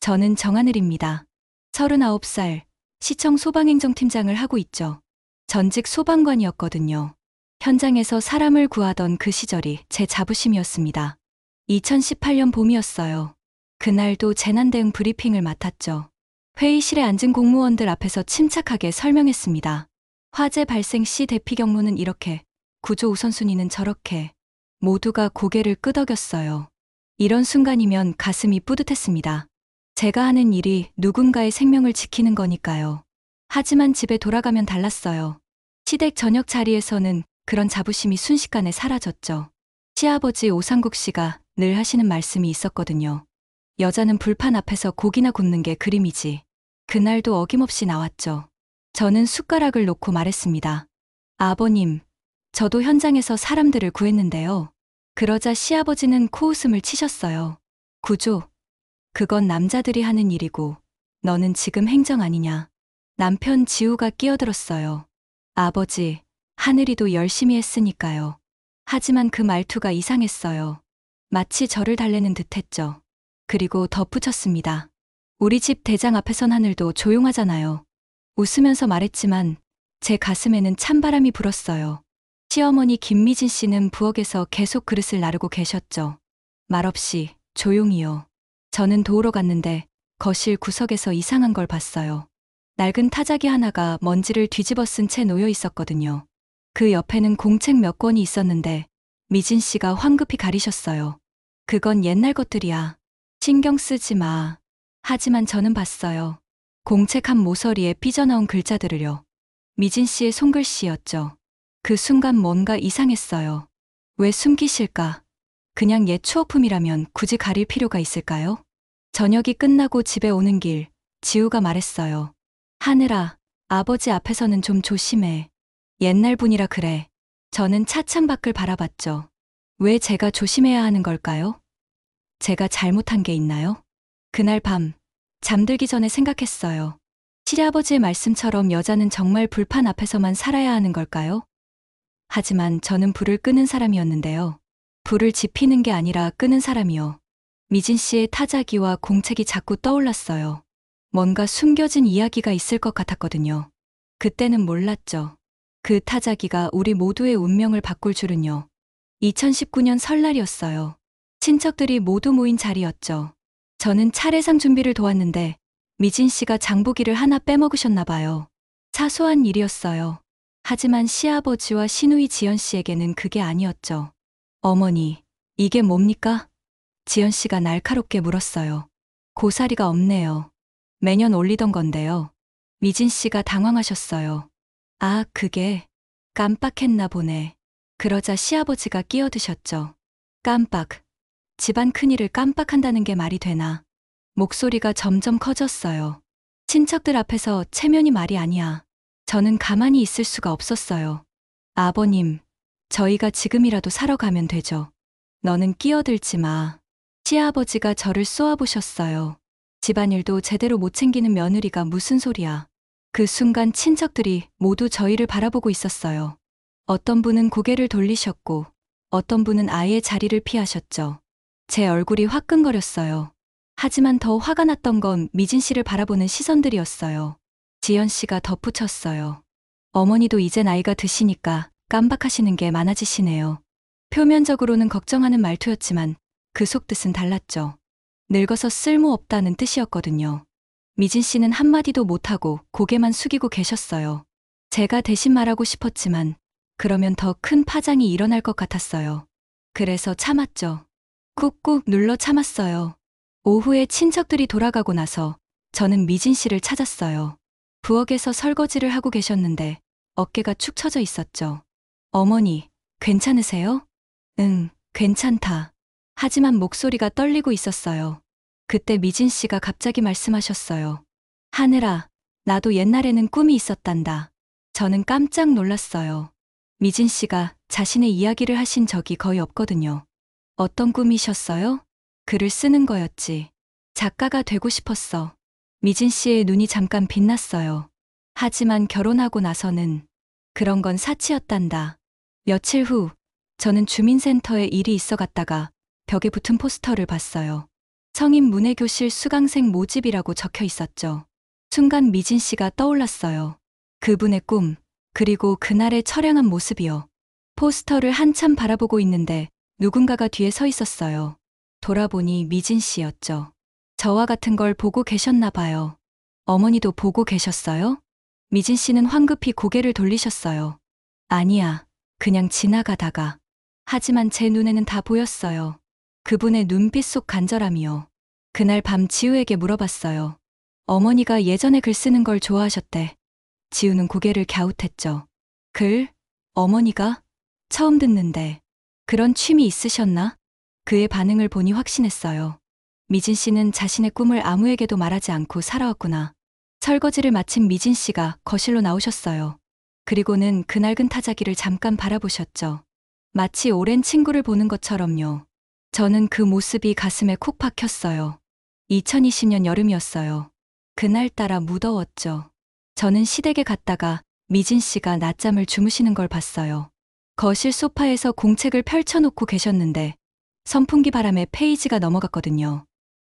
저는 정하늘입니다. 39살, 시청 소방행정팀장을 하고 있죠. 전직 소방관이었거든요. 현장에서 사람을 구하던 그 시절이 제 자부심이었습니다. 2018년 봄이었어요. 그날도 재난대응 브리핑을 맡았죠. 회의실에 앉은 공무원들 앞에서 침착하게 설명했습니다. 화재 발생 시 대피 경로는 이렇게, 구조 우선순위는 저렇게. 모두가 고개를 끄덕였어요. 이런 순간이면 가슴이 뿌듯했습니다. 제가 하는 일이 누군가의 생명을 지키는 거니까요. 하지만 집에 돌아가면 달랐어요. 시댁 저녁 자리에서는 그런 자부심이 순식간에 사라졌죠. 시아버지 오상국 씨가 늘 하시는 말씀이 있었거든요. 여자는 불판 앞에서 고기나 굽는 게 그림이지. 그날도 어김없이 나왔죠. 저는 숟가락을 놓고 말했습니다. 아버님, 저도 현장에서 사람들을 구했는데요. 그러자 시아버지는 코웃음을 치셨어요. 구조, 그건 남자들이 하는 일이고 너는 지금 행정 아니냐. 남편 지우가 끼어들었어요. 아버지, 하늘이도 열심히 했으니까요. 하지만 그 말투가 이상했어요. 마치 저를 달래는 듯했죠. 그리고 덧붙였습니다. 우리 집 대장 앞에선 하늘도 조용하잖아요. 웃으면서 말했지만 제 가슴에는 찬바람이 불었어요. 시어머니 김미진 씨는 부엌에서 계속 그릇을 나르고 계셨죠. 말없이 조용히요. 저는 도우러 갔는데 거실 구석에서 이상한 걸 봤어요. 낡은 타자기 하나가 먼지를 뒤집어 쓴 채 놓여 있었거든요. 그 옆에는 공책 몇 권이 있었는데 미진 씨가 황급히 가리셨어요. 그건 옛날 것들이야. 신경 쓰지 마. 하지만 저는 봤어요. 공책 한 모서리에 삐져나온 글자들을요. 미진 씨의 손글씨였죠. 그 순간 뭔가 이상했어요. 왜 숨기실까? 그냥 옛 추억품이라면 굳이 가릴 필요가 있을까요? 저녁이 끝나고 집에 오는 길, 지우가 말했어요. 하늘아, 아버지 앞에서는 좀 조심해. 옛날 분이라 그래. 저는 차창 밖을 바라봤죠. 왜 제가 조심해야 하는 걸까요? 제가 잘못한 게 있나요? 그날 밤, 잠들기 전에 생각했어요. 시아버지의 말씀처럼 여자는 정말 불판 앞에서만 살아야 하는 걸까요? 하지만 저는 불을 끄는 사람이었는데요. 불을 지피는 게 아니라 끄는 사람이요. 미진 씨의 타자기와 공책이 자꾸 떠올랐어요. 뭔가 숨겨진 이야기가 있을 것 같았거든요. 그때는 몰랐죠. 그 타자기가 우리 모두의 운명을 바꿀 줄은요. 2019년 설날이었어요. 친척들이 모두 모인 자리였죠. 저는 차례상 준비를 도왔는데 미진 씨가 장보기를 하나 빼먹으셨나 봐요. 사소한 일이었어요. 하지만 시아버지와 시누이 지연 씨에게는 그게 아니었죠. 어머니, 이게 뭡니까? 지연 씨가 날카롭게 물었어요. 고사리가 없네요. 매년 올리던 건데요. 미진 씨가 당황하셨어요. 아, 그게 깜빡했나 보네. 그러자 시아버지가 끼어드셨죠. 깜빡. 집안 큰일을 깜빡한다는 게 말이 되나. 목소리가 점점 커졌어요. 친척들 앞에서 체면이 말이 아니야. 저는 가만히 있을 수가 없었어요. 아버님, 저희가 지금이라도 사러 가면 되죠. 너는 끼어들지 마. 시아버지가 저를 쏘아보셨어요. 집안일도 제대로 못 챙기는 며느리가 무슨 소리야. 그 순간 친척들이 모두 저희를 바라보고 있었어요. 어떤 분은 고개를 돌리셨고 어떤 분은 아예 자리를 피하셨죠. 제 얼굴이 화끈거렸어요. 하지만 더 화가 났던 건 미진 씨를 바라보는 시선들이었어요. 지연 씨가 덧붙였어요. 어머니도 이제 나이가 드시니까 깜박하시는 게 많아지시네요. 표면적으로는 걱정하는 말투였지만 그 속뜻은 달랐죠. 늙어서 쓸모없다는 뜻이었거든요. 미진 씨는 한마디도 못하고 고개만 숙이고 계셨어요. 제가 대신 말하고 싶었지만 그러면 더 큰 파장이 일어날 것 같았어요. 그래서 참았죠. 꾹꾹 눌러 참았어요. 오후에 친척들이 돌아가고 나서 저는 미진 씨를 찾았어요. 부엌에서 설거지를 하고 계셨는데 어깨가 축 처져 있었죠. 어머니, 괜찮으세요? 응, 괜찮다. 하지만 목소리가 떨리고 있었어요. 그때 미진 씨가 갑자기 말씀하셨어요. 하늘아, 나도 옛날에는 꿈이 있었단다. 저는 깜짝 놀랐어요. 미진 씨가 자신의 이야기를 하신 적이 거의 없거든요. 어떤 꿈이셨어요? 글을 쓰는 거였지. 작가가 되고 싶었어. 미진 씨의 눈이 잠깐 빛났어요. 하지만 결혼하고 나서는 그런 건 사치였단다. 며칠 후, 저는 주민센터에 일이 있어 갔다가 벽에 붙은 포스터를 봤어요. 성인 문해교실 수강생 모집이라고 적혀 있었죠. 순간 미진 씨가 떠올랐어요. 그분의 꿈, 그리고 그날의 처량한 모습이요. 포스터를 한참 바라보고 있는데 누군가가 뒤에 서 있었어요. 돌아보니 미진 씨였죠. 저와 같은 걸 보고 계셨나 봐요. 어머니도 보고 계셨어요? 미진 씨는 황급히 고개를 돌리셨어요. 아니야, 그냥 지나가다가. 하지만 제 눈에는 다 보였어요. 그분의 눈빛 속 간절함이요. 그날 밤 지우에게 물어봤어요. 어머니가 예전에 글 쓰는 걸 좋아하셨대. 지우는 고개를 갸웃했죠. 글? 어머니가? 처음 듣는데. 그런 취미 있으셨나? 그의 반응을 보니 확신했어요. 미진 씨는 자신의 꿈을 아무에게도 말하지 않고 살아왔구나. 설거지를 마친 미진 씨가 거실로 나오셨어요. 그리고는 그 낡은 타자기를 잠깐 바라보셨죠. 마치 오랜 친구를 보는 것처럼요. 저는 그 모습이 가슴에 콕 박혔어요. 2020년 여름이었어요. 그날따라 무더웠죠. 저는 시댁에 갔다가 미진 씨가 낮잠을 주무시는 걸 봤어요. 거실 소파에서 공책을 펼쳐놓고 계셨는데 선풍기 바람에 페이지가 넘어갔거든요.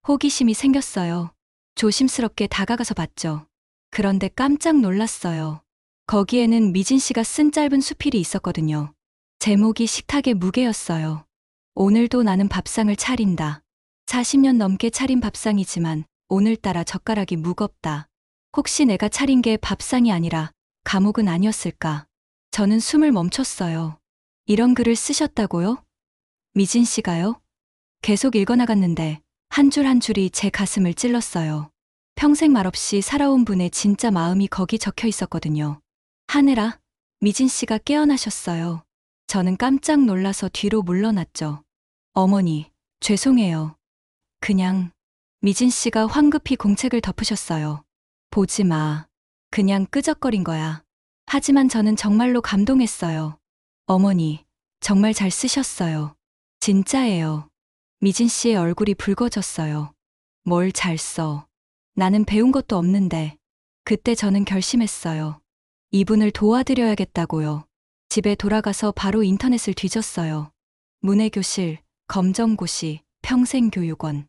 호기심이 생겼어요. 조심스럽게 다가가서 봤죠. 그런데 깜짝 놀랐어요. 거기에는 미진 씨가 쓴 짧은 수필이 있었거든요. 제목이 식탁의 무게였어요. 오늘도 나는 밥상을 차린다. 40년 넘게 차린 밥상이지만 오늘따라 젓가락이 무겁다. 혹시 내가 차린 게 밥상이 아니라 감옥은 아니었을까? 저는 숨을 멈췄어요. 이런 글을 쓰셨다고요? 미진 씨가요? 계속 읽어나갔는데 한 줄 한 줄이 제 가슴을 찔렀어요. 평생 말없이 살아온 분의 진짜 마음이 거기 적혀 있었거든요. 하늘아, 미진 씨가 깨어나셨어요. 저는 깜짝 놀라서 뒤로 물러났죠. 어머니, 죄송해요. 그냥, 미진 씨가 황급히 공책을 덮으셨어요. 보지 마. 그냥 끄적거린 거야. 하지만 저는 정말로 감동했어요. 어머니, 정말 잘 쓰셨어요. 진짜예요. 미진 씨의 얼굴이 붉어졌어요. 뭘 잘 써. 나는 배운 것도 없는데. 그때 저는 결심했어요. 이분을 도와드려야겠다고요. 집에 돌아가서 바로 인터넷을 뒤졌어요. 문해교실, 검정고시, 평생교육원.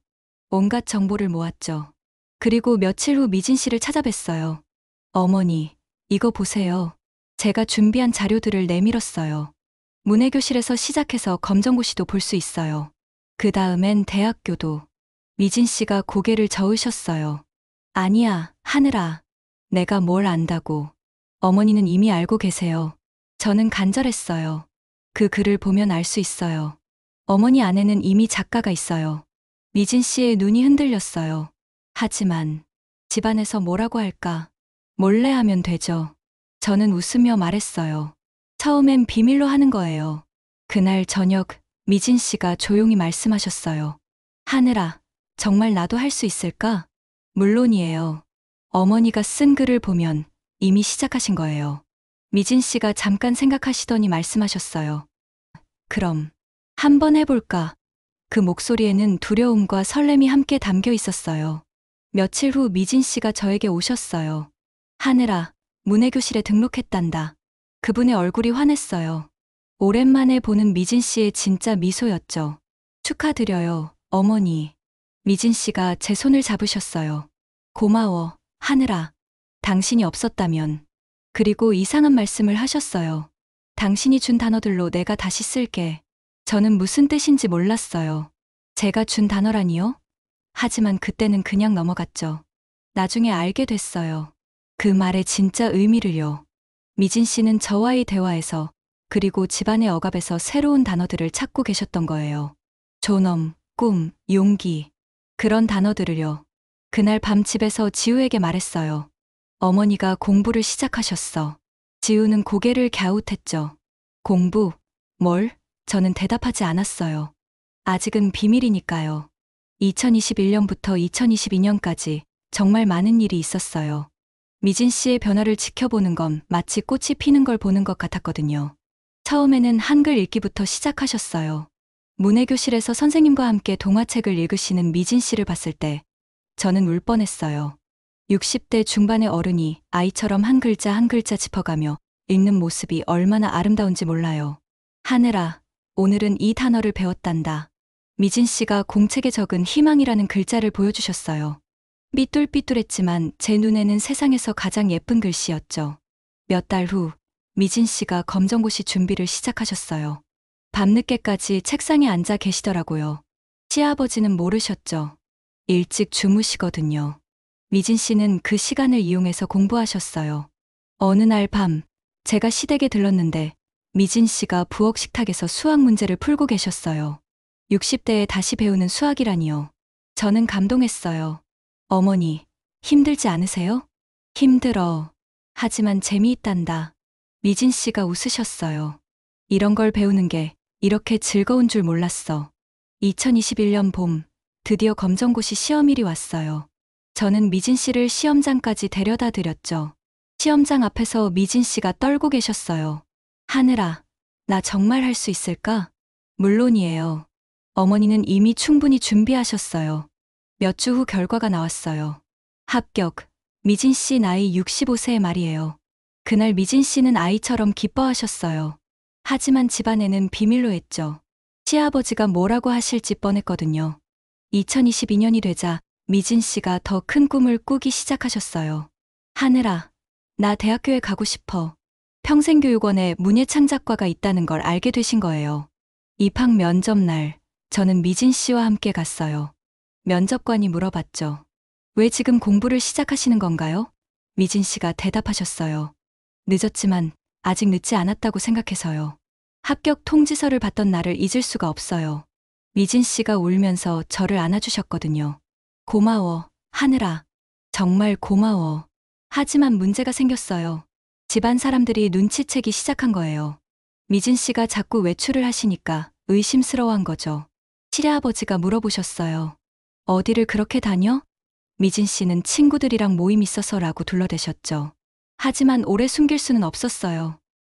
온갖 정보를 모았죠. 그리고 며칠 후 미진 씨를 찾아뵀어요. 어머니, 이거 보세요. 제가 준비한 자료들을 내밀었어요. 문해교실에서 시작해서 검정고시도 볼 수 있어요. 그 다음엔 대학교도. 미진 씨가 고개를 저으셨어요. 아니야, 하늘아. 내가 뭘 안다고. 어머니는 이미 알고 계세요. 저는 간절했어요. 그 글을 보면 알 수 있어요. 어머니 안에는 이미 작가가 있어요. 미진 씨의 눈이 흔들렸어요. 하지만 집안에서 뭐라고 할까? 몰래 하면 되죠. 저는 웃으며 말했어요. 처음엔 비밀로 하는 거예요. 그날 저녁 미진 씨가 조용히 말씀하셨어요. 하늘아, 정말 나도 할 수 있을까? 물론이에요. 어머니가 쓴 글을 보면 이미 시작하신 거예요. 미진 씨가 잠깐 생각하시더니 말씀하셨어요. 그럼 한번 해볼까? 그 목소리에는 두려움과 설렘이 함께 담겨 있었어요. 며칠 후 미진 씨가 저에게 오셨어요. 하늘아, 문해교실에 등록했단다. 그분의 얼굴이 환했어요. 오랜만에 보는 미진 씨의 진짜 미소였죠. 축하드려요, 어머니. 미진 씨가 제 손을 잡으셨어요. 고마워, 하늘아. 당신이 없었다면. 그리고 이상한 말씀을 하셨어요. 당신이 준 단어들로 내가 다시 쓸게. 저는 무슨 뜻인지 몰랐어요. 제가 준 단어라니요? 하지만 그때는 그냥 넘어갔죠. 나중에 알게 됐어요. 그 말의 진짜 의미를요. 미진 씨는 저와의 대화에서 그리고 집안의 억압에서 새로운 단어들을 찾고 계셨던 거예요. 존엄, 꿈, 용기. 그런 단어들을요. 그날 밤 집에서 지우에게 말했어요. 어머니가 공부를 시작하셨어. 지우는 고개를 갸웃했죠. 공부? 뭘? 저는 대답하지 않았어요. 아직은 비밀이니까요. 2021년부터 2022년까지 정말 많은 일이 있었어요. 미진 씨의 변화를 지켜보는 건 마치 꽃이 피는 걸 보는 것 같았거든요. 처음에는 한글 읽기부터 시작하셨어요. 문해교실에서 선생님과 함께 동화책을 읽으시는 미진 씨를 봤을 때 저는 울 뻔했어요. 60대 중반의 어른이 아이처럼 한 글자 한 글자 짚어가며 읽는 모습이 얼마나 아름다운지 몰라요. 하늘아, 오늘은 이 단어를 배웠단다. 미진 씨가 공책에 적은 희망이라는 글자를 보여주셨어요. 삐뚤삐뚤했지만 제 눈에는 세상에서 가장 예쁜 글씨였죠. 몇 달 후, 미진 씨가 검정고시 준비를 시작하셨어요. 밤늦게까지 책상에 앉아 계시더라고요. 시아버지는 모르셨죠. 일찍 주무시거든요. 미진 씨는 그 시간을 이용해서 공부하셨어요. 어느 날 밤, 제가 시댁에 들렀는데 미진 씨가 부엌 식탁에서 수학 문제를 풀고 계셨어요. 60대에 다시 배우는 수학이라니요. 저는 감동했어요. 어머니, 힘들지 않으세요? 힘들어. 하지만 재미있단다. 미진 씨가 웃으셨어요. 이런 걸 배우는 게 이렇게 즐거운 줄 몰랐어. 2021년 봄, 드디어 검정고시 시험일이 왔어요. 저는 미진 씨를 시험장까지 데려다 드렸죠. 시험장 앞에서 미진 씨가 떨고 계셨어요. 하늘아, 나 정말 할 수 있을까? 물론이에요. 어머니는 이미 충분히 준비하셨어요. 몇 주 후 결과가 나왔어요. 합격. 미진 씨 나이 65세의 말이에요. 그날 미진 씨는 아이처럼 기뻐하셨어요. 하지만 집안에는 비밀로 했죠. 시아버지가 뭐라고 하실지 뻔했거든요. 2022년이 되자 미진 씨가 더 큰 꿈을 꾸기 시작하셨어요. 하늘아, 나 대학교에 가고 싶어. 평생교육원에 문예창작과가 있다는 걸 알게 되신 거예요. 입학 면접 날, 저는 미진 씨와 함께 갔어요. 면접관이 물어봤죠. 왜 지금 공부를 시작하시는 건가요? 미진 씨가 대답하셨어요. 늦었지만 아직 늦지 않았다고 생각해서요. 합격 통지서를 받던 날을 잊을 수가 없어요. 미진 씨가 울면서 저를 안아주셨거든요. 고마워, 하늘아. 정말 고마워. 하지만 문제가 생겼어요. 집안 사람들이 눈치채기 시작한 거예요. 미진 씨가 자꾸 외출을 하시니까 의심스러워한 거죠. 시아버지가 물어보셨어요. 어디를 그렇게 다녀? 미진 씨는 친구들이랑 모임 있어서라고 둘러대셨죠. 하지만 오래 숨길 수는 없었어요.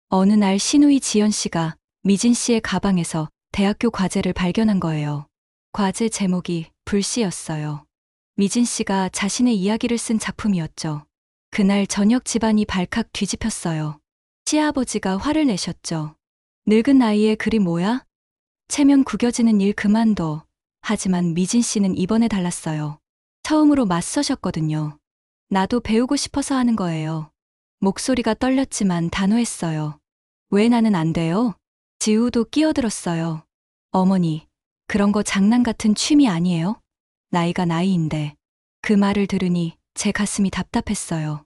어느 날 시누이 지연 씨가 미진 씨의 가방에서 대학교 과제를 발견한 거예요. 과제 제목이 불씨였어요. 미진 씨가 자신의 이야기를 쓴 작품이었죠. 그날 저녁 집안이 발칵 뒤집혔어요. 시아버지가 화를 내셨죠. 늙은 나이에 글이 뭐야? 체면 구겨지는 일 그만둬. 하지만 미진 씨는 이번에 달랐어요. 처음으로 맞서셨거든요. 나도 배우고 싶어서 하는 거예요. 목소리가 떨렸지만 단호했어요. 왜 나는 안 돼요? 지우도 끼어들었어요. 어머니, 그런 거 장난 같은 취미 아니에요? 나이가 나이인데. 그 말을 들으니 제 가슴이 답답했어요.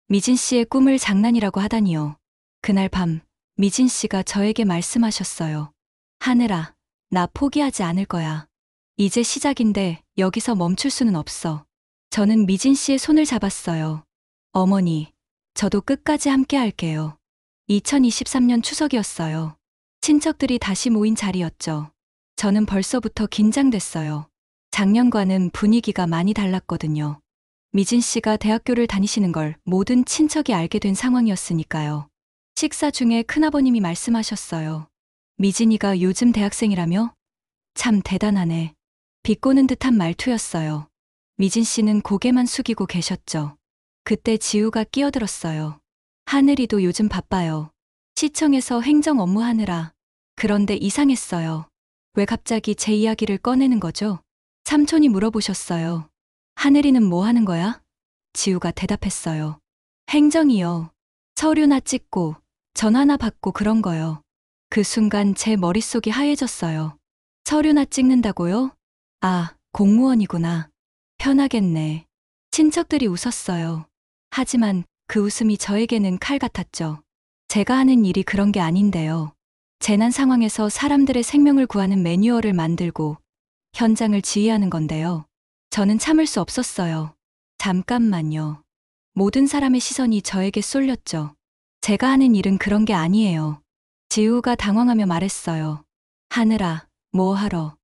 미진 씨의 꿈을 장난이라고 하다니요. 그날 밤, 미진 씨가 저에게 말씀하셨어요. 하늘아, 나 포기하지 않을 거야. 이제 시작인데 여기서 멈출 수는 없어. 저는 미진 씨의 손을 잡았어요. 어머니, 저도 끝까지 함께 할게요. 2023년 추석이었어요. 친척들이 다시 모인 자리였죠. 저는 벌써부터 긴장됐어요. 작년과는 분위기가 많이 달랐거든요. 미진 씨가 대학교를 다니시는 걸 모든 친척이 알게 된 상황이었으니까요. 식사 중에 큰아버님이 말씀하셨어요. 미진이가 요즘 대학생이라며? 참 대단하네. 비꼬는 듯한 말투였어요. 미진 씨는 고개만 숙이고 계셨죠. 그때 지우가 끼어들었어요. 하늘이도 요즘 바빠요. 시청에서 행정 업무 하느라. 그런데 이상했어요. 왜 갑자기 제 이야기를 꺼내는 거죠? 삼촌이 물어보셨어요. 하늘이는 뭐 하는 거야? 지우가 대답했어요. 행정이요. 서류나 찍고 전화나 받고 그런 거요. 그 순간 제 머릿속이 하얘졌어요. 서류나 찍는다고요? 아, 공무원이구나. 편하겠네. 친척들이 웃었어요. 하지만 그 웃음이 저에게는 칼 같았죠. 제가 하는 일이 그런 게 아닌데요. 재난 상황에서 사람들의 생명을 구하는 매뉴얼을 만들고 현장을 지휘하는 건데요. 저는 참을 수 없었어요. 잠깐만요. 모든 사람의 시선이 저에게 쏠렸죠. 제가 하는 일은 그런 게 아니에요. 지우가 당황하며 말했어요. 하늘아, 뭐 하러?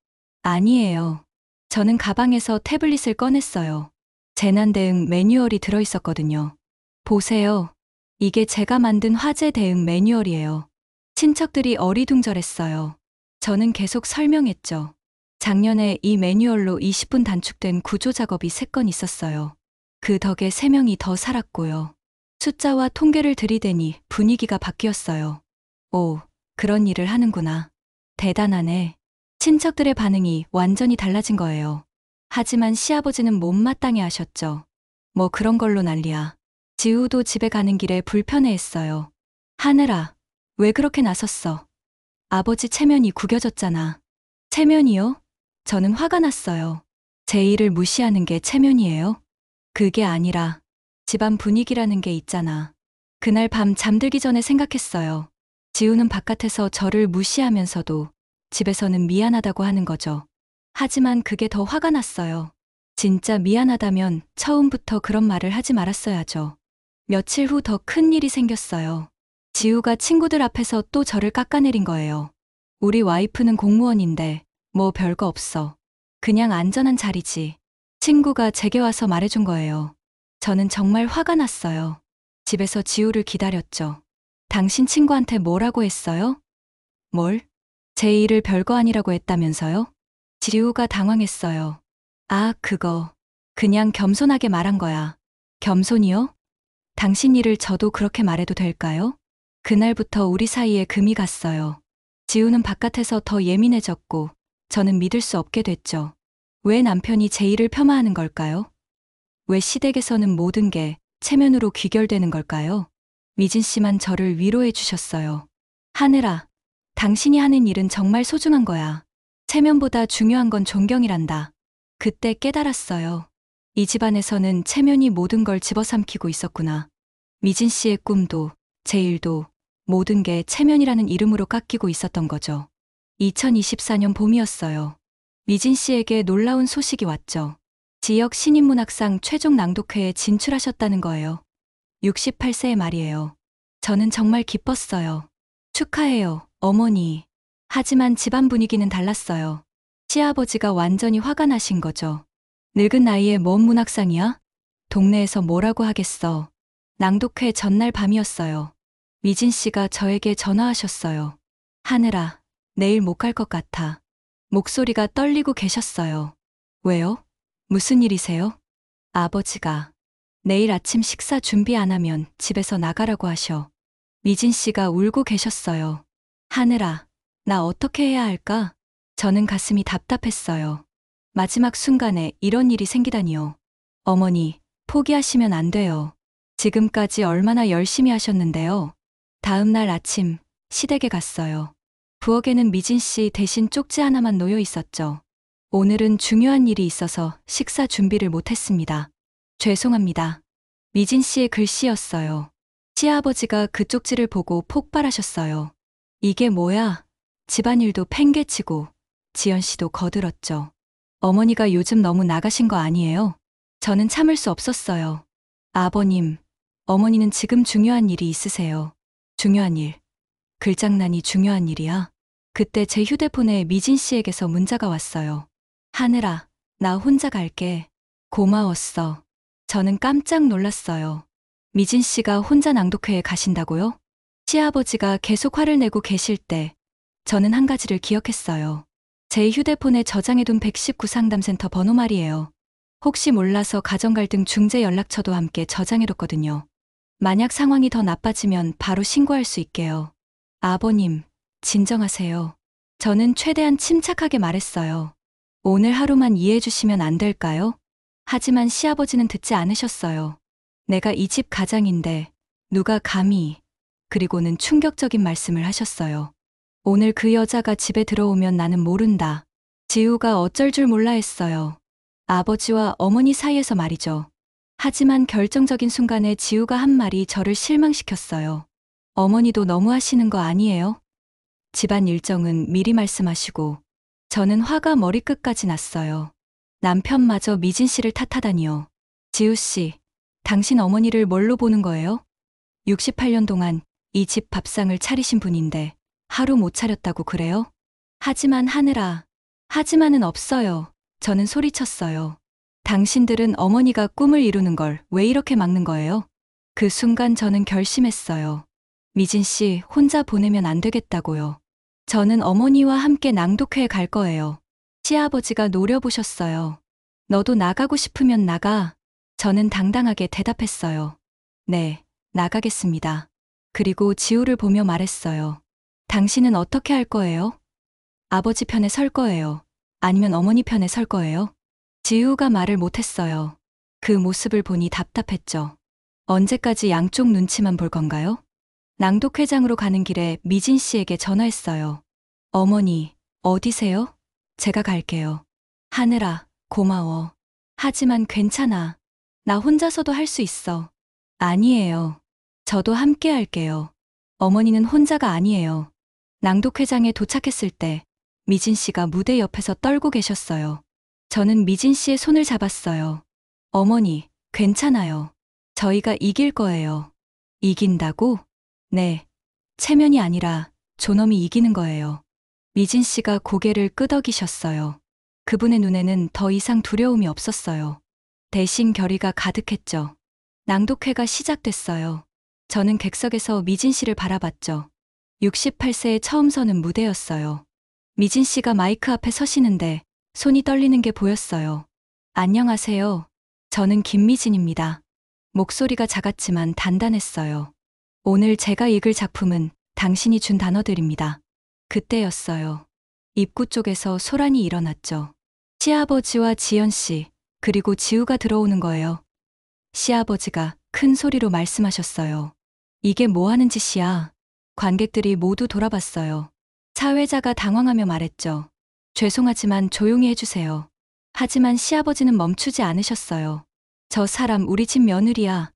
아니에요. 저는 가방에서 태블릿을 꺼냈어요. 재난 대응 매뉴얼이 들어있었거든요. 보세요. 이게 제가 만든 화재 대응 매뉴얼이에요. 친척들이 어리둥절했어요. 저는 계속 설명했죠. 작년에 이 매뉴얼로 20분 단축된 구조 작업이 3건 있었어요. 그 덕에 3명이 더 살았고요. 숫자와 통계를 들이대니 분위기가 바뀌었어요. 오, 그런 일을 하는구나. 대단하네. 친척들의 반응이 완전히 달라진 거예요. 하지만 시아버지는 못마땅해 하셨죠. 뭐 그런 걸로 난리야. 지우도 집에 가는 길에 불편해했어요. 하늘아, 왜 그렇게 나섰어? 아버지 체면이 구겨졌잖아. 체면이요? 저는 화가 났어요. 제 일을 무시하는 게 체면이에요? 그게 아니라 집안 분위기라는 게 있잖아. 그날 밤 잠들기 전에 생각했어요. 지우는 바깥에서 저를 무시하면서도 집에서는 미안하다고 하는 거죠. 하지만 그게 더 화가 났어요. 진짜 미안하다면 처음부터 그런 말을 하지 말았어야죠. 며칠 후 더 큰 일이 생겼어요. 지우가 친구들 앞에서 또 저를 깎아내린 거예요. 우리 와이프는 공무원인데 뭐 별거 없어. 그냥 안전한 자리지. 친구가 제게 와서 말해준 거예요. 저는 정말 화가 났어요. 집에서 지우를 기다렸죠. 당신 친구한테 뭐라고 했어요? 뭘? 제 일을 별거 아니라고 했다면서요? 지우가 당황했어요. 아, 그거. 그냥 겸손하게 말한 거야. 겸손이요? 당신 일을 저도 그렇게 말해도 될까요? 그날부터 우리 사이에 금이 갔어요. 지우는 바깥에서 더 예민해졌고, 저는 믿을 수 없게 됐죠. 왜 남편이 제 일을 폄하하는 걸까요? 왜 시댁에서는 모든 게 체면으로 귀결되는 걸까요? 미진 씨만 저를 위로해 주셨어요. 하늘아, 당신이 하는 일은 정말 소중한 거야. 체면보다 중요한 건 존경이란다. 그때 깨달았어요. 이 집안에서는 체면이 모든 걸 집어삼키고 있었구나. 미진 씨의 꿈도, 제 일도, 모든 게 체면이라는 이름으로 깎이고 있었던 거죠. 2024년 봄이었어요. 미진 씨에게 놀라운 소식이 왔죠. 지역 신인문학상 최종 낭독회에 진출하셨다는 거예요. 68세의 말이에요. 저는 정말 기뻤어요. 축하해요, 어머니. 하지만 집안 분위기는 달랐어요. 시아버지가 완전히 화가 나신 거죠. 늙은 나이에 뭔 문학상이야? 동네에서 뭐라고 하겠어. 낭독회 전날 밤이었어요. 미진 씨가 저에게 전화하셨어요. 하늘아, 내일 못 갈 것 같아. 목소리가 떨리고 계셨어요. 왜요? 무슨 일이세요? 아버지가 내일 아침 식사 준비 안 하면 집에서 나가라고 하셔. 미진 씨가 울고 계셨어요. 하늘아, 나 어떻게 해야 할까? 저는 가슴이 답답했어요. 마지막 순간에 이런 일이 생기다니요. 어머니, 포기하시면 안 돼요. 지금까지 얼마나 열심히 하셨는데요. 다음 날 아침, 시댁에 갔어요. 부엌에는 미진 씨 대신 쪽지 하나만 놓여 있었죠. 오늘은 중요한 일이 있어서 식사 준비를 못했습니다. 죄송합니다. 미진 씨의 글씨였어요. 시아버지가 그 쪽지를 보고 폭발하셨어요. 이게 뭐야? 집안일도 팽개치고 지연 씨도 거들었죠. 어머니가 요즘 너무 나가신 거 아니에요? 저는 참을 수 없었어요. 아버님, 어머니는 지금 중요한 일이 있으세요. 중요한 일. 글장난이 중요한 일이야. 그때 제 휴대폰에 미진 씨에게서 문자가 왔어요. 하늘아, 나 혼자 갈게. 고마웠어. 저는 깜짝 놀랐어요. 미진 씨가 혼자 낭독회에 가신다고요? 시아버지가 계속 화를 내고 계실 때 저는 한 가지를 기억했어요. 제 휴대폰에 저장해둔 119 상담센터 번호 말이에요. 혹시 몰라서 가정갈등 중재 연락처도 함께 저장해뒀거든요. 만약 상황이 더 나빠지면 바로 신고할 수 있게요. 아버님, 진정하세요. 저는 최대한 침착하게 말했어요. 오늘 하루만 이해해 주시면 안 될까요? 하지만 시아버지는 듣지 않으셨어요. 내가 이 집 가장인데 누가 감히, 그리고는 충격적인 말씀을 하셨어요. 오늘 그 여자가 집에 들어오면 나는 모른다. 지우가 어쩔 줄 몰라 했어요. 아버지와 어머니 사이에서 말이죠. 하지만 결정적인 순간에 지우가 한 말이 저를 실망시켰어요. 어머니도 너무 하시는 거 아니에요? 집안 일정은 미리 말씀하시고 저는 화가 머리끝까지 났어요. 남편마저 미진 씨를 탓하다니요. 지우 씨, 당신 어머니를 뭘로 보는 거예요? 68년 동안 이 집 밥상을 차리신 분인데 하루 못 차렸다고 그래요? 하지만 하늘아, 하지만은 없어요. 저는 소리쳤어요. 당신들은 어머니가 꿈을 이루는 걸 왜 이렇게 막는 거예요? 그 순간 저는 결심했어요. 미진 씨 혼자 보내면 안 되겠다고요. 저는 어머니와 함께 낭독회에 갈 거예요. 시아버지가 노려보셨어요. 너도 나가고 싶으면 나가. 저는 당당하게 대답했어요. 네, 나가겠습니다. 그리고 지우를 보며 말했어요. 당신은 어떻게 할 거예요? 아버지 편에 설 거예요? 아니면 어머니 편에 설 거예요? 지우가 말을 못했어요. 그 모습을 보니 답답했죠. 언제까지 양쪽 눈치만 볼 건가요? 낭독회장으로 가는 길에 미진 씨에게 전화했어요. 어머니, 어디세요? 제가 갈게요. 하늘아, 고마워. 하지만 괜찮아. 나 혼자서도 할 수 있어. 아니에요. 저도 함께 할게요. 어머니는 혼자가 아니에요. 낭독회장에 도착했을 때 미진 씨가 무대 옆에서 떨고 계셨어요. 저는 미진 씨의 손을 잡았어요. 어머니, 괜찮아요. 저희가 이길 거예요. 이긴다고? 네. 체면이 아니라 존엄이 이기는 거예요. 미진 씨가 고개를 끄덕이셨어요. 그분의 눈에는 더 이상 두려움이 없었어요. 대신 결의가 가득했죠. 낭독회가 시작됐어요. 저는 객석에서 미진 씨를 바라봤죠. 68세에 처음 서는 무대였어요. 미진 씨가 마이크 앞에 서시는데 손이 떨리는 게 보였어요. 안녕하세요. 저는 김미진입니다. 목소리가 작았지만 단단했어요. 오늘 제가 읽을 작품은 당신이 준 단어들입니다. 그때였어요. 입구 쪽에서 소란이 일어났죠. 시아버지와 지연 씨, 그리고 지우가 들어오는 거예요. 시아버지가 큰 소리로 말씀하셨어요. 이게 뭐 하는 짓이야? 관객들이 모두 돌아봤어요. 사회자가 당황하며 말했죠. 죄송하지만 조용히 해주세요. 하지만 시아버지는 멈추지 않으셨어요. 저 사람 우리 집 며느리야.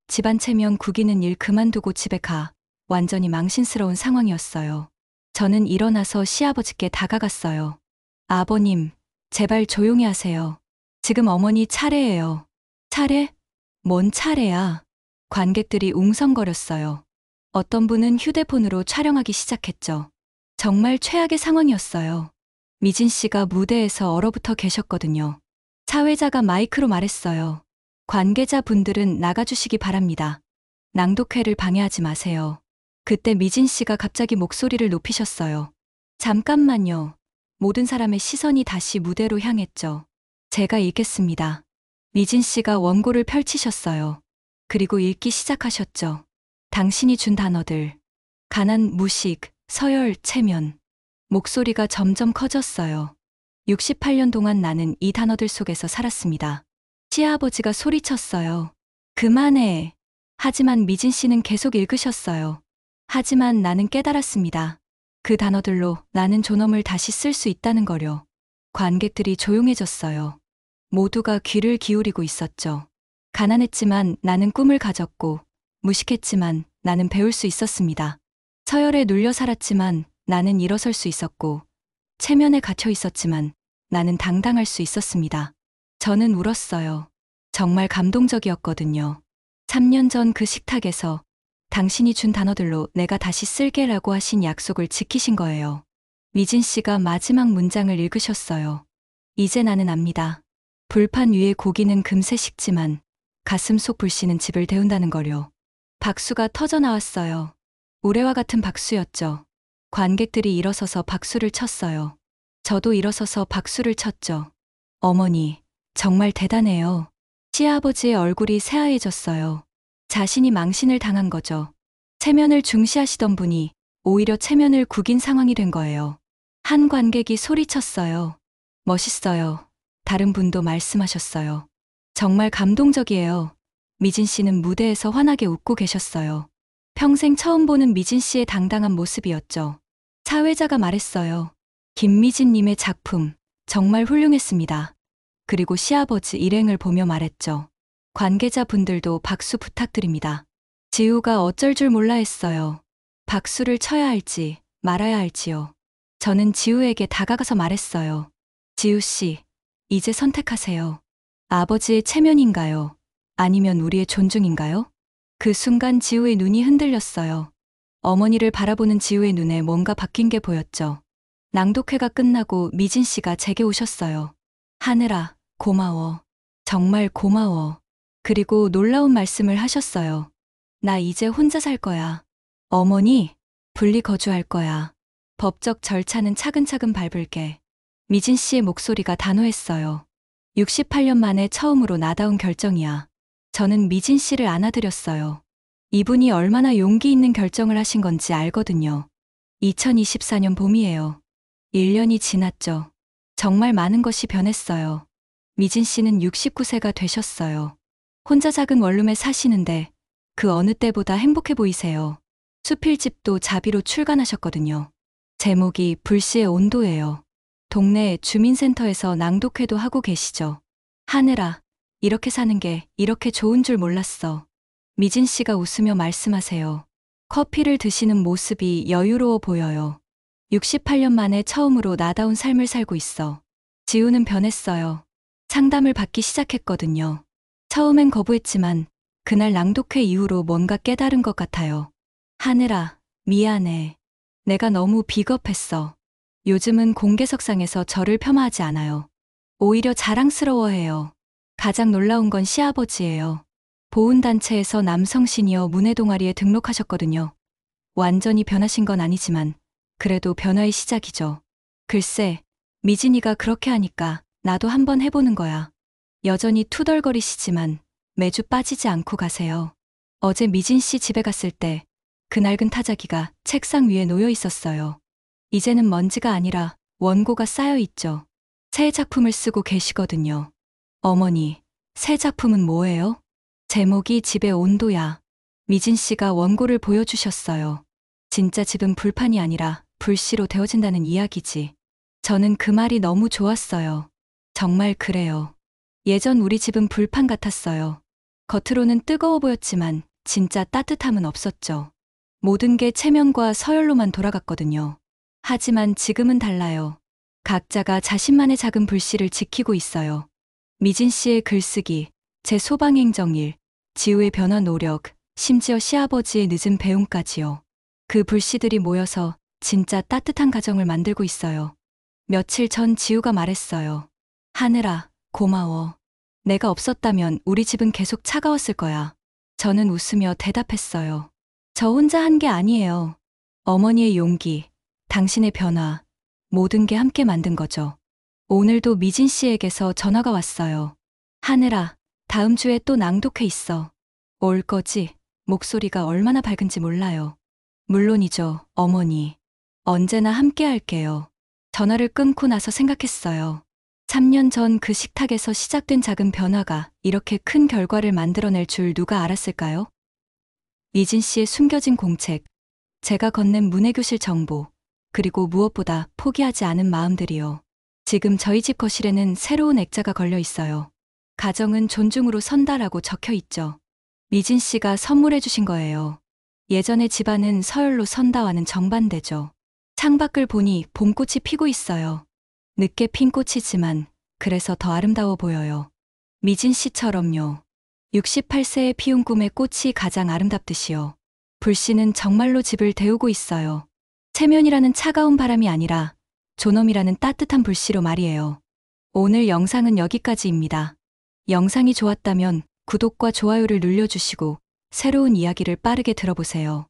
집안 체면 구기는 일 그만두고 집에 가. 완전히 망신스러운 상황이었어요. 저는 일어나서 시아버지께 다가갔어요. 아버님, 제발 조용히 하세요. 지금 어머니 차례예요. 차례? 뭔 차례야? 관객들이 웅성거렸어요. 어떤 분은 휴대폰으로 촬영하기 시작했죠. 정말 최악의 상황이었어요. 미진 씨가 무대에서 얼어붙어 계셨거든요. 사회자가 마이크로 말했어요. 관계자분들은 나가주시기 바랍니다. 낭독회를 방해하지 마세요. 그때 미진 씨가 갑자기 목소리를 높이셨어요. 잠깐만요. 모든 사람의 시선이 다시 무대로 향했죠. 제가 읽겠습니다. 미진 씨가 원고를 펼치셨어요. 그리고 읽기 시작하셨죠. 당신이 준 단어들. 가난, 무식, 서열, 체면. 목소리가 점점 커졌어요. 68년 동안 나는 이 단어들 속에서 살았습니다. 시아버지가 소리쳤어요. 그만해. 하지만 미진 씨는 계속 읽으셨어요. 하지만 나는 깨달았습니다. 그 단어들로 나는 존엄을 다시 쓸 수 있다는 거려. 관객들이 조용해졌어요. 모두가 귀를 기울이고 있었죠. 가난했지만 나는 꿈을 가졌고, 무식했지만 나는 배울 수 있었습니다. 서열에 눌려 살았지만 나는 일어설 수 있었고, 체면에 갇혀 있었지만 나는 당당할 수 있었습니다. 저는 울었어요. 정말 감동적이었거든요. 3년 전 그 식탁에서 당신이 준 단어들로 내가 다시 쓸게라고 하신 약속을 지키신 거예요. 미진 씨가 마지막 문장을 읽으셨어요. 이제 나는 압니다. 불판 위의 고기는 금세 식지만 가슴 속 불씨는 집을 데운다는 거려. 박수가 터져 나왔어요. 우레와 같은 박수였죠. 관객들이 일어서서 박수를 쳤어요. 저도 일어서서 박수를 쳤죠. 어머니, 정말 대단해요. 시아버지의 얼굴이 새하얘졌어요. 자신이 망신을 당한 거죠. 체면을 중시하시던 분이 오히려 체면을 구긴 상황이 된 거예요. 한 관객이 소리쳤어요. 멋있어요. 다른 분도 말씀하셨어요. 정말 감동적이에요. 미진 씨는 무대에서 환하게 웃고 계셨어요. 평생 처음 보는 미진 씨의 당당한 모습이었죠. 사회자가 말했어요. 김미진님의 작품, 정말 훌륭했습니다. 그리고 시아버지 일행을 보며 말했죠. 관계자분들도 박수 부탁드립니다. 지우가 어쩔 줄 몰라 했어요. 박수를 쳐야 할지 말아야 할지요. 저는 지우에게 다가가서 말했어요. 지우 씨, 이제 선택하세요. 아버지의 체면인가요? 아니면 우리의 존중인가요? 그 순간 지우의 눈이 흔들렸어요. 어머니를 바라보는 지우의 눈에 뭔가 바뀐 게 보였죠. 낭독회가 끝나고 미진 씨가 제게 오셨어요. 하늘아, 고마워. 정말 고마워. 그리고 놀라운 말씀을 하셨어요. 나 이제 혼자 살 거야. 어머니, 분리 거주할 거야. 법적 절차는 차근차근 밟을게. 미진 씨의 목소리가 단호했어요. 68년 만에 처음으로 나다운 결정이야. 저는 미진 씨를 안아드렸어요. 이분이 얼마나 용기 있는 결정을 하신 건지 알거든요. 2024년 봄이에요. 1년이 지났죠. 정말 많은 것이 변했어요. 미진 씨는 69세가 되셨어요. 혼자 작은 원룸에 사시는데 그 어느 때보다 행복해 보이세요. 수필집도 자비로 출간하셨거든요. 제목이 불씨의 온도예요. 동네 주민센터에서 낭독회도 하고 계시죠. 하늘아, 이렇게 사는 게 이렇게 좋은 줄 몰랐어. 미진 씨가 웃으며 말씀하세요. 커피를 드시는 모습이 여유로워 보여요. 68년 만에 처음으로 나다운 삶을 살고 있어. 지우는 변했어요. 상담을 받기 시작했거든요. 처음엔 거부했지만 그날 낭독회 이후로 뭔가 깨달은 것 같아요. 하늘아, 미안해. 내가 너무 비겁했어. 요즘은 공개석상에서 저를 폄하하지 않아요. 오히려 자랑스러워해요. 가장 놀라운 건 시아버지예요. 보훈단체에서 남성 시니어 문예 동아리에 등록하셨거든요. 완전히 변하신 건 아니지만 그래도 변화의 시작이죠. 글쎄, 미진이가 그렇게 하니까 나도 한번 해보는 거야. 여전히 투덜거리시지만 매주 빠지지 않고 가세요. 어제 미진 씨 집에 갔을 때 그 낡은 타자기가 책상 위에 놓여 있었어요. 이제는 먼지가 아니라 원고가 쌓여 있죠. 새 작품을 쓰고 계시거든요. 어머니, 새 작품은 뭐예요? 제목이 집의 온도야. 미진 씨가 원고를 보여주셨어요. 진짜 집은 불판이 아니라 불씨로 데워진다는 이야기지. 저는 그 말이 너무 좋았어요. 정말 그래요. 예전 우리 집은 불판 같았어요. 겉으로는 뜨거워 보였지만 진짜 따뜻함은 없었죠. 모든 게 체면과 서열로만 돌아갔거든요. 하지만 지금은 달라요. 각자가 자신만의 작은 불씨를 지키고 있어요. 미진 씨의 글쓰기, 제 소방행정일, 지우의 변화 노력, 심지어 시아버지의 늦은 배움까지요. 그 불씨들이 모여서 진짜 따뜻한 가정을 만들고 있어요. 며칠 전 지우가 말했어요. 하늘아, 고마워. 내가 없었다면 우리 집은 계속 차가웠을 거야. 저는 웃으며 대답했어요. 저 혼자 한 게 아니에요. 어머니의 용기, 당신의 변화, 모든 게 함께 만든 거죠. 오늘도 미진 씨에게서 전화가 왔어요. 하늘아, 다음 주에 또 낭독회 있어. 올 거지? 목소리가 얼마나 밝은지 몰라요. 물론이죠, 어머니. 언제나 함께 할게요. 전화를 끊고 나서 생각했어요. 3년 전 그 식탁에서 시작된 작은 변화가 이렇게 큰 결과를 만들어낼 줄 누가 알았을까요? 미진 씨의 숨겨진 공책, 제가 건넨 문예교실 정보, 그리고 무엇보다 포기하지 않은 마음들이요. 지금 저희 집 거실에는 새로운 액자가 걸려 있어요. 가정은 존중으로 선다라고 적혀 있죠. 미진 씨가 선물해 주신 거예요. 예전의 집안은 서열로 선다와는 정반대죠. 창밖을 보니 봄꽃이 피고 있어요. 늦게 핀 꽃이지만 그래서 더 아름다워 보여요. 미진 씨처럼요. 68세에 피운 꿈의 꽃이 가장 아름답듯이요. 불씨는 정말로 집을 데우고 있어요. 체면이라는 차가운 바람이 아니라 존엄이라는 따뜻한 불씨로 말이에요. 오늘 영상은 여기까지입니다. 영상이 좋았다면 구독과 좋아요를 눌러주시고 새로운 이야기를 빠르게 들어보세요.